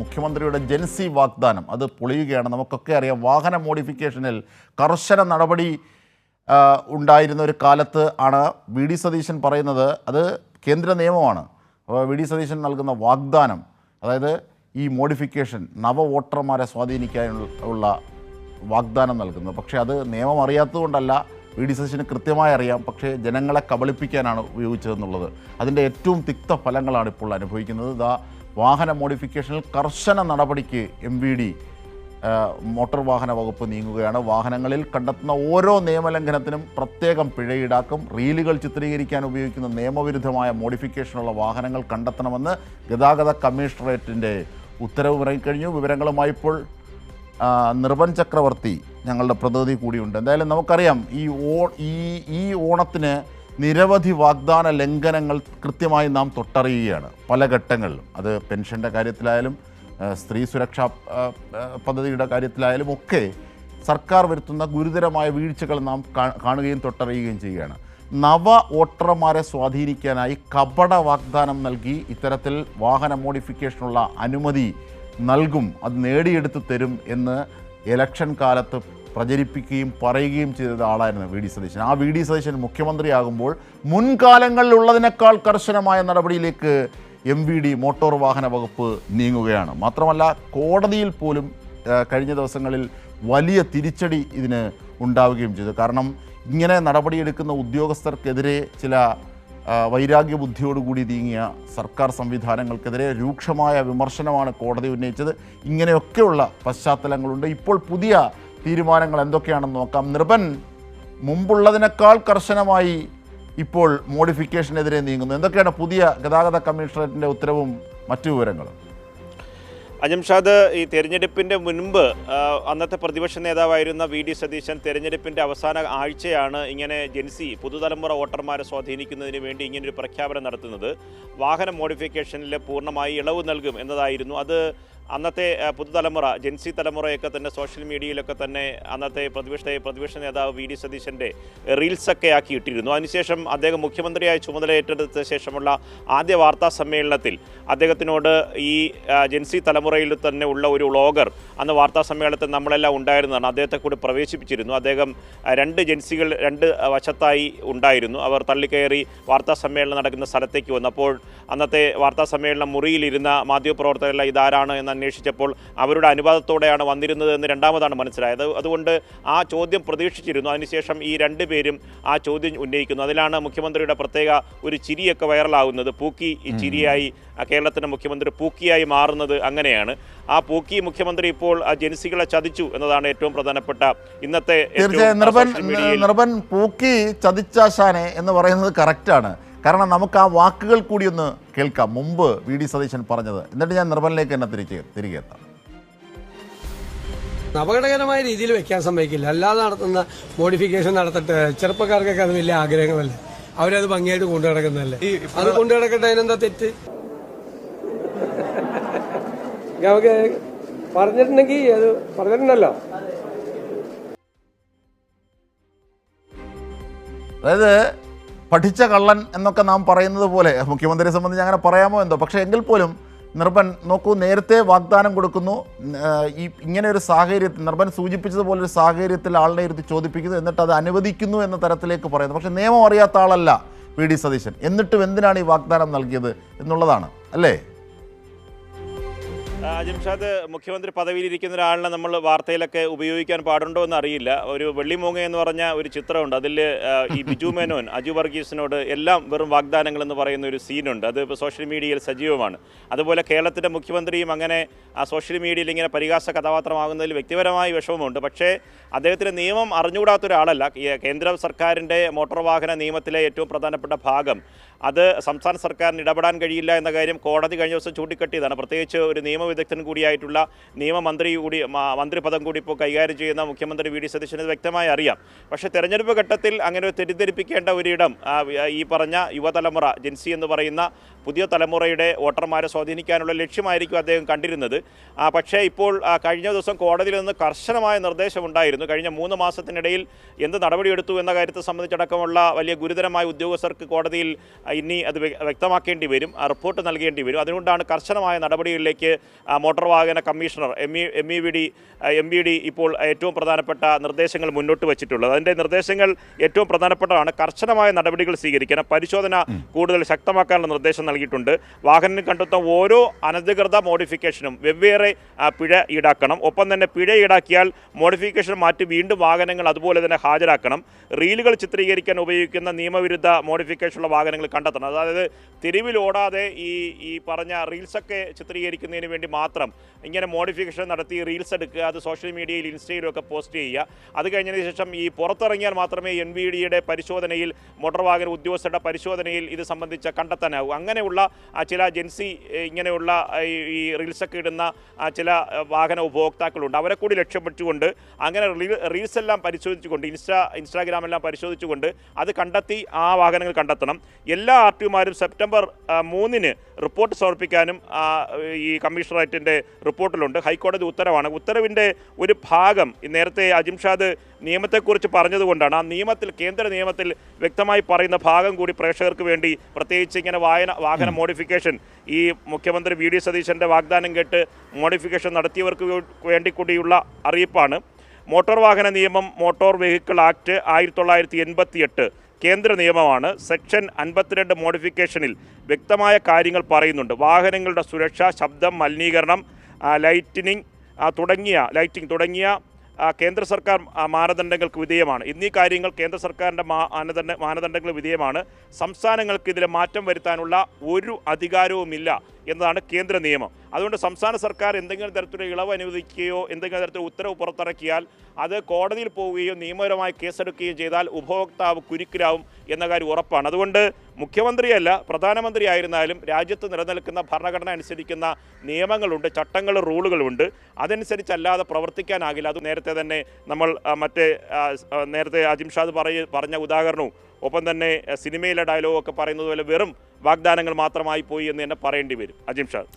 മുഖ്യമന്ത്രിയുടെ ജൻസി വാഗ്ദാനം അത് പൊളിയുകയാണ്. നമുക്കൊക്കെ അറിയാം, വാഹന മോഡിഫിക്കേഷനിൽ കർശന നടപടി ഉണ്ടായിരുന്ന ഒരു കാലത്ത് ആണ് വി ഡി സതീശൻ പറയുന്നത്, അത് കേന്ദ്ര നിയമമാണ്. അപ്പോൾ വി ഡി സതീശൻ നൽകുന്ന വാഗ്ദാനം, അതായത് ഈ മോഡിഫിക്കേഷൻ നവ വോട്ടർമാരെ സ്വാധീനിക്കാനുള്ള വാഗ്ദാനം നൽകുന്നത്. പക്ഷേ അത് നിയമം അറിയാത്തതുകൊണ്ടല്ല, വി ഡി സതീശന് കൃത്യമായി അറിയാം. പക്ഷേ ജനങ്ങളെ കബളിപ്പിക്കാനാണ് ഉപയോഗിച്ചതെന്നുള്ളത് അതിൻ്റെ ഏറ്റവും തിക്ത ഫലങ്ങളാണ് ഇപ്പോൾ അനുഭവിക്കുന്നത്. വാഹന മോഡിഫിക്കേഷനിൽ കർശന നടപടിക്ക് MVD മോട്ടോർ വാഹന വകുപ്പ് നീങ്ങുകയാണ്. വാഹനങ്ങളിൽ കണ്ടെത്തുന്ന ഓരോ നിയമലംഘനത്തിനും പ്രത്യേകം പിഴ ഈടാക്കും. റീലുകൾ ചിത്രീകരിക്കാൻ ഉപയോഗിക്കുന്ന നിയമവിരുദ്ധമായ മോഡിഫിക്കേഷനുള്ള വാഹനങ്ങൾ കണ്ടെത്തണമെന്ന് ഗതാഗത കമ്മീഷണറേറ്റിൻ്റെ ഉത്തരവ് ഇറങ്ങിക്കഴിഞ്ഞു. വിവരങ്ങളുമായി ഇപ്പോൾ നിർവൻ ചക്രവർത്തി ഞങ്ങളുടെ പ്രതിനിധി കൂടിയുണ്ട്. എന്തായാലും നമുക്കറിയാം, ഈ ഓണത്തിന് നിരവധി വാഗ്ദാന ലംഘനങ്ങൾ കൃത്യമായി നാം തൊട്ടറിയുകയാണ് പല ഘട്ടങ്ങളിലും. അത് പെൻഷൻ്റെ കാര്യത്തിലായാലും സ്ത്രീ സുരക്ഷാ പദ്ധതിയുടെ കാര്യത്തിലായാലും ഒക്കെ സർക്കാർ വരുത്തുന്ന ഗുരുതരമായ വീഴ്ചകൾ നാം കാണുകയും തൊട്ടറിയുകയും ചെയ്യുകയാണ്. നവ വോട്ടർമാരെ സ്വാധീനിക്കാനായി കപട വാഗ്ദാനം നൽകി ഇത്തരത്തിൽ വാഹന മോഡിഫിക്കേഷനുള്ള അനുമതി നൽകും, അത് നേടിയെടുത്ത് തരും എന്ന് ഇലക്ഷൻ കാലത്ത് പ്രചരിപ്പിക്കുകയും പറയുകയും ചെയ്ത ആളായിരുന്നു വി ഡി സതീശൻ. ആ വി ഡി സതീശൻ മുഖ്യമന്ത്രിയാകുമ്പോൾ മുൻകാലങ്ങളിലുള്ളതിനേക്കാൾ കർശനമായ നടപടിയിലേക്ക് MVD മോട്ടോർ വാഹന വകുപ്പ് നീങ്ങുകയാണ്. മാത്രമല്ല, കോടതിയിൽ പോലും കഴിഞ്ഞ ദിവസങ്ങളിൽ വലിയ തിരിച്ചടി ഇതിന് ഉണ്ടാവുകയും ചെയ്തു. കാരണം ഇങ്ങനെ നടപടിയെടുക്കുന്ന ഉദ്യോഗസ്ഥർക്കെതിരെ ചില വൈരാഗ്യ ബുദ്ധിയോടുകൂടി നീങ്ങിയ സർക്കാർ സംവിധാനങ്ങൾക്കെതിരെ രൂക്ഷമായ വിമർശനമാണ് കോടതി ഉന്നയിച്ചത്. ഇങ്ങനെയൊക്കെയുള്ള പശ്ചാത്തലങ്ങളുണ്ട്. ഇപ്പോൾ പുതിയ തീരുമാനങ്ങൾ എന്തൊക്കെയാണെന്ന് നോക്കാം. നിർഭൻ, മുമ്പുള്ളതിനേക്കാൾ കർശനമായി ഇപ്പോൾ മോഡിഫിക്കേഷനെതിരെ നീങ്ങുന്നു. എന്തൊക്കെയാണ് പുതിയ ഗതാഗത കമ്മീഷണറേറ്റിൻ്റെ ഉത്തരവും മറ്റു വിവരങ്ങളും? അജംഷാദ്, ഈ തെരഞ്ഞെടുപ്പിൻ്റെ മുൻപ് അന്നത്തെ പ്രതിപക്ഷ നേതാവായിരുന്ന വി ഡി സതീശൻ തെരഞ്ഞെടുപ്പിൻ്റെ അവസാന ആഴ്ചയാണ് ഇങ്ങനെ ജൻസി പുതുതലമുറ വോട്ടർമാരെ സ്വാധീനിക്കുന്നതിന് വേണ്ടി ഇങ്ങനൊരു പ്രഖ്യാപനം നടത്തുന്നത്. വാഹന മോഡിഫിക്കേഷനിൽ പൂർണ്ണമായി ഇളവ് നൽകും എന്നതായിരുന്നു. അത് അന്നത്തെ പുതുതലമുറ ജൻസി തലമുറയൊക്കെ തന്നെ സോഷ്യൽ മീഡിയയിലൊക്കെ തന്നെ അന്നത്തെ പ്രതിപക്ഷ നേതാവ് വി ഡി സതീശൻ്റെ റീൽസൊക്കെ ആക്കി ഇട്ടിരുന്നു. അതിനുശേഷം അദ്ദേഹം മുഖ്യമന്ത്രിയായി ചുമതലയേറ്റെടുത്ത ശേഷമുള്ള ആദ്യ വാർത്താ സമ്മേളനത്തിൽ അദ്ദേഹത്തിനോട് ഈ ജൻസി തലമുറയിൽ തന്നെ ഉള്ള ഒരു വ്ളോഗർ അന്ന് വാർത്താ സമ്മേളനത്തിൽ നമ്മളെല്ലാം ഉണ്ടായിരുന്നതാണ്, അദ്ദേഹത്തെ കൂടി പ്രവേശിപ്പിച്ചിരുന്നു. അദ്ദേഹം രണ്ട് ജൻസികൾ രണ്ട് വശത്തായി ഉണ്ടായിരുന്നു. അവർ തള്ളിക്കയറി വാർത്താ സമ്മേളനം നടക്കുന്ന സ്ഥലത്തേക്ക് വന്നപ്പോൾ അന്നത്തെ വാർത്താ സമ്മേളന മുറിയിലിരുന്ന മാധ്യമപ്രവർത്തകരെല്ലാം ഇതാരാണ് എന്ന് അന്വേഷിച്ചപ്പോൾ അവരുടെ അനുവാദത്തോടെയാണ് വന്നിരുന്നത് എന്ന് രണ്ടാമതാണ് മനസ്സിലായത്. അതുകൊണ്ട് ആ ചോദ്യം പ്രതീക്ഷിച്ചിരുന്നു. അതിനുശേഷം ഈ രണ്ടുപേരും ആ ചോദ്യം ഉന്നയിക്കുന്നു. അതിലാണ് മുഖ്യമന്ത്രിയുടെ പ്രത്യേക ഒരു ചിരിയൊക്കെ വൈറലാകുന്നത്. പൂക്കി ചിരിയായി കേരളത്തിൻ്റെ മുഖ്യമന്ത്രി പൂക്കിയായി മാറുന്നത് അങ്ങനെയാണ്. ആ പൂക്കി മുഖ്യമന്ത്രി ഇപ്പോൾ ജൻസികളെ ചതിച്ചു എന്നതാണ് ഏറ്റവും പ്രധാനപ്പെട്ട ഇന്നത്തെ. നിർഭൻ, പൂക്കി ചതിച്ചാശാനെ എന്ന് പറയുന്നത് കറക്റ്റാണ്. കാരണം നമുക്ക് ആ വാക്കുകൾ കൂടി ഒന്ന് കേൾക്കാം, മുമ്പ് വി ഡി സതീശൻ പറഞ്ഞത്. എന്നിട്ട് ഞാൻ നിർഭനിലേക്ക് തന്നെ തിരികെ എത്താം. അപകടകരമായ രീതിയിൽ വെക്കാൻ സമ്മതിക്കില്ല. അല്ലാതെ നടത്തുന്ന മോഡിഫിക്കേഷൻ നടത്തട്ടെ. ചെറുപ്പക്കാർക്കൊക്കെ അത് വലിയ ആഗ്രഹങ്ങളല്ലേ, അവരത് ഭംഗിയായിട്ട് കൊണ്ടു നടക്കുന്നതല്ലേ, അത് കൊണ്ടു നടക്കട്ടെ. അതിനെന്താ തെറ്റ്? നമുക്ക് പറഞ്ഞിട്ടുണ്ടെങ്കിൽ അത് പറഞ്ഞിട്ടുണ്ടല്ലോ. അതായത് പഠിച്ച കള്ളൻ എന്നൊക്കെ നാം പറയുന്നത് പോലെ മുഖ്യമന്ത്രിയെ സംബന്ധിച്ച് അങ്ങനെ പറയാമോ എന്തോ. പക്ഷേ എങ്കിൽ പോലും നിർഭൻ നോക്കൂ, നേരത്തെ വാഗ്ദാനം കൊടുക്കുന്നു. ഇങ്ങനെ ഒരു സാഹചര്യത്തിൽ നിർഭൻ സൂചിപ്പിച്ചതുപോലെ ഒരു സാഹചര്യത്തിൽ ആളിനെ ഇരുത്തി ചോദിപ്പിക്കുന്നു, എന്നിട്ട് അത് അനുവദിക്കുന്നു എന്ന തരത്തിലേക്ക് പറയുന്നു. പക്ഷേ നിയമം അറിയാത്ത ആളല്ല വി ഡി സതീശൻ. എന്നിട്ടും എന്തിനാണ് ഈ വാഗ്ദാനം നൽകിയത് എന്നുള്ളതാണ് അല്ലേ? ജംഷാദ്, മുഖ്യമന്ത്രി പദവിയിലിരിക്കുന്ന ഒരാളിനെ നമ്മൾ വാർത്തയിലൊക്കെ ഉപയോഗിക്കാൻ പാടുണ്ടോ എന്ന് അറിയില്ല. ഒരു വെള്ളിമൂങ്ങ എന്ന് പറഞ്ഞ ഒരു ചിത്രമുണ്ട്. അതിൽ ഈ ബിജു മേനോൻ അജു വർഗീസിനോട് എല്ലാം വെറും വാഗ്ദാനങ്ങൾ എന്ന് പറയുന്ന ഒരു സീനുണ്ട്. അത് ഇപ്പോൾ സോഷ്യൽ മീഡിയയിൽ സജീവമാണ്. അതുപോലെ കേരളത്തിൻ്റെ മുഖ്യമന്ത്രിയും അങ്ങനെ സോഷ്യൽ മീഡിയയിൽ ഇങ്ങനെ പരിഹാസ കഥാപാത്രമാകുന്നതിൽ വ്യക്തിപരമായ വിഷമമുണ്ട്. പക്ഷേ അദ്ദേഹത്തിന് നിയമം അറിഞ്ഞുകൂടാത്ത ഒരാളല്ല. കേന്ദ്ര സർക്കാരിൻ്റെ മോട്ടോർ വാഹന നിയമത്തിലെ ഏറ്റവും പ്രധാനപ്പെട്ട ഭാഗം അത് സംസ്ഥാന സർക്കാരിന് ഇടപെടാൻ കഴിയില്ല എന്ന കാര്യം കോടതി കഴിഞ്ഞ ദിവസം ചൂണ്ടിക്കാട്ടിയതാണ്. പ്രത്യേകിച്ച് ഒരു നിയമവിദഗ്ധൻ കൂടിയായിട്ടുള്ള മന്ത്രിപദം കൂടി ഇപ്പോൾ കൈകാര്യം ചെയ്യുന്ന മുഖ്യമന്ത്രി വി ഡി സതീശന് വ്യക്തമായി അറിയാം. പക്ഷേ തെരഞ്ഞെടുപ്പ് ഘട്ടത്തിൽ അങ്ങനെ തെറ്റിദ്ധരിപ്പിക്കേണ്ട ഒരിടം ഈ പറഞ്ഞ യുവതലമുറ ജൻസി എന്ന് പറയുന്ന പുതിയ തലമുറയുടെ വോട്ടർമാരെ സ്വാധീനിക്കാനുള്ള ലക്ഷ്യമായിരിക്കും അദ്ദേഹം കണ്ടിരുന്നത്. പക്ഷേ ഇപ്പോൾ കഴിഞ്ഞ ദിവസം കോടതിയിൽ നിന്ന് കർശനമായ നിർദ്ദേശമുണ്ടായിരുന്നു. കഴിഞ്ഞ 3 മാസത്തിനിടയിൽ എന്ത് നടപടിയെടുത്തു എന്ന കാര്യത്തെ സംബന്ധിച്ചടക്കമുള്ള വലിയ ഗുരുതരമായ ഉദ്യോഗസ്ഥർക്ക് കോടതിയിൽ ഇനി അത് വ്യക്തമാക്കേണ്ടി വരും, റിപ്പോർട്ട് നൽകേണ്ടി വരും. അതുകൊണ്ടാണ് കർശനമായ നടപടികളിലേക്ക് മോട്ടോർ വാഹന കമ്മീഷണർ എം വി ഡി ഇപ്പോൾ ഏറ്റവും പ്രധാനപ്പെട്ട നിർദ്ദേശങ്ങൾ മുന്നോട്ട് വച്ചിട്ടുള്ളത്. അതിൻ്റെ നിർദ്ദേശങ്ങൾ ഏറ്റവും പ്രധാനപ്പെട്ടതാണ്. കർശനമായ നടപടികൾ സ്വീകരിക്കണം, പരിശോധന കൂടുതൽ ശക്തമാക്കാനുള്ള നിർദ്ദേശം നൽകിയിട്ടുണ്ട്. വാഹനം കണ്ടെത്തുന്ന ഓരോ അനധികൃത മോഡിഫിക്കേഷനും വെവ്വേറെ പിഴ ഈടാക്കണം. ഒപ്പം തന്നെ പിഴ ഈടാക്കിയാൽ മോഡിഫിക്കേഷൻ മാറ്റി വീണ്ടും വാഹനങ്ങൾ അതുപോലെ തന്നെ ഹാജരാക്കണം. റീലുകൾ ചിത്രീകരിക്കാൻ ഉപയോഗിക്കുന്ന നിയമവിരുദ്ധ മോഡിഫിക്കേഷനുള്ള വാഹനങ്ങൾ കണ്ടെത്തണം. അതായത് തെരുവിൽ ഓടാതെ ഈ പറഞ്ഞ റീൽസൊക്കെ ചിത്രീകരിക്കുന്നതിന് വേണ്ടി മാത്രം ഇങ്ങനെ മോഡിഫിക്കേഷൻ നടത്തി റീൽസ് എടുക്കുക, അത് സോഷ്യൽ മീഡിയയിൽ ഇൻസ്റ്റയിലും ഒക്കെ പോസ്റ്റ് ചെയ്യുക. അത് കഴിഞ്ഞതിന് ശേഷം ഈ പുറത്തിറങ്ങിയാൽ മാത്രമേ NVD പരിശോധനയിൽ, മോട്ടോർ വാഹന ഉദ്യോഗസ്ഥരുടെ പരിശോധനയിൽ ഇത് സംബന്ധിച്ച കണ്ടെത്താനാവും. അങ്ങനെയുള്ള ചില ജൻസി ഇങ്ങനെയുള്ള ഈ റീൽസൊക്കെ ഇടുന്ന ചില വാഹന ഉപഭോക്താക്കളുണ്ട്. അവരെ കൂടി ലക്ഷ്യപ്പെട്ടുകൊണ്ട് അങ്ങനെ റീൽസ് എല്ലാം പരിശോധിച്ചുകൊണ്ട് ഇൻസ്റ്റാഗ്രാമെല്ലാം പരിശോധിച്ചുകൊണ്ട് അത് കണ്ടെത്തി ആ വാഹനങ്ങൾ കണ്ടെത്തണം. എല്ലാ RTOമാരും സെപ്റ്റംബർ 3 റിപ്പോർട്ട് സമർപ്പിക്കാനും ഈ കമ്മീഷണറേറ്റിൻ്റെ റിപ്പോർട്ടിലുണ്ട്. ഹൈക്കോടതി ഉത്തരവാണ്. ഉത്തരവിൻ്റെ ഒരു ഭാഗം നേരത്തെ അജിംഷാദ് നിയമത്തെക്കുറിച്ച് പറഞ്ഞതുകൊണ്ടാണ് ആ നിയമത്തിൽ, കേന്ദ്ര നിയമത്തിൽ വ്യക്തമായി പറയുന്ന ഭാഗം കൂടി പ്രേക്ഷകർക്ക് വേണ്ടി, പ്രത്യേകിച്ച് ഇങ്ങനെ വാഹന മോഡിഫിക്കേഷൻ ഈ മുഖ്യമന്ത്രി VD സതീശൻ്റെ വാഗ്ദാനം കേട്ട് മോഡിഫിക്കേഷൻ നടത്തിയവർക്ക് വേണ്ടി കൂടിയുള്ള അറിയിപ്പാണ്. മോട്ടോർ വാഹന നിയമം, മോട്ടോർ വെഹിക്കിൾ ആക്ട് 1988 കേന്ദ്ര നിയമമാണ്. സെക്ഷൻ 52 മോഡിഫിക്കേഷനിൽ വ്യക്തമായ കാര്യങ്ങൾ പറയുന്നുണ്ട്. വാഹനങ്ങളുടെ സുരക്ഷ, ശബ്ദം മലിനീകരണം, ലൈറ്റിംഗ് തുടങ്ങിയ കേന്ദ്ര സർക്കാർ മാനദണ്ഡങ്ങൾക്ക് വിധേയമാണ്. എന്നീ കാര്യങ്ങൾ കേന്ദ്ര സർക്കാരിൻ്റെ മാനദണ്ഡങ്ങൾ വിധേയമാണ്. സംസ്ഥാനങ്ങൾക്ക് ഇതിൽ മാറ്റം വരുത്താനുള്ള ഒരു അധികാരവുമില്ല എന്നതാണ് കേന്ദ്ര നിയമം. അതുകൊണ്ട് സംസ്ഥാന സർക്കാർ എന്തെങ്കിലും തരത്തിലുള്ള ഇളവ് അനുവദിക്കുകയോ എന്തെങ്കിലും തരത്തിലുള്ള ഉത്തരവ് പുറത്തിറക്കിയാൽ അത് കോടതിയിൽ പോവുകയോ നിയമപരമായി കേസെടുക്കുകയും ചെയ്താൽ ഉപഭോക്താവ് കുരുക്കിലാവും എന്ന കാര്യം ഉറപ്പാണ്. അതുകൊണ്ട് മുഖ്യമന്ത്രിയല്ല, പ്രധാനമന്ത്രി ആയിരുന്നാലും രാജ്യത്ത് നിലനിൽക്കുന്ന ഭരണഘടന അനുസരിക്കുന്ന നിയമങ്ങളുണ്ട്, ചട്ടങ്ങളും റൂളുകളുണ്ട്. അതനുസരിച്ചല്ലാതെ പ്രവർത്തിക്കാനാകില്ല. അത് നേരത്തെ തന്നെ നമ്മൾ നേരത്തെ അജിംഷാദ് പറഞ്ഞ ഉദാഹരണവും ഒപ്പം തന്നെ സിനിമയിലെ ഡയലോഗൊക്കെ പറയുന്നത് പോലെ വെറും വാഗ്ദാനങ്ങൾ മാത്രമായി പോയി എന്ന് തന്നെ പറയേണ്ടി വരും. അജിംഷാദ്.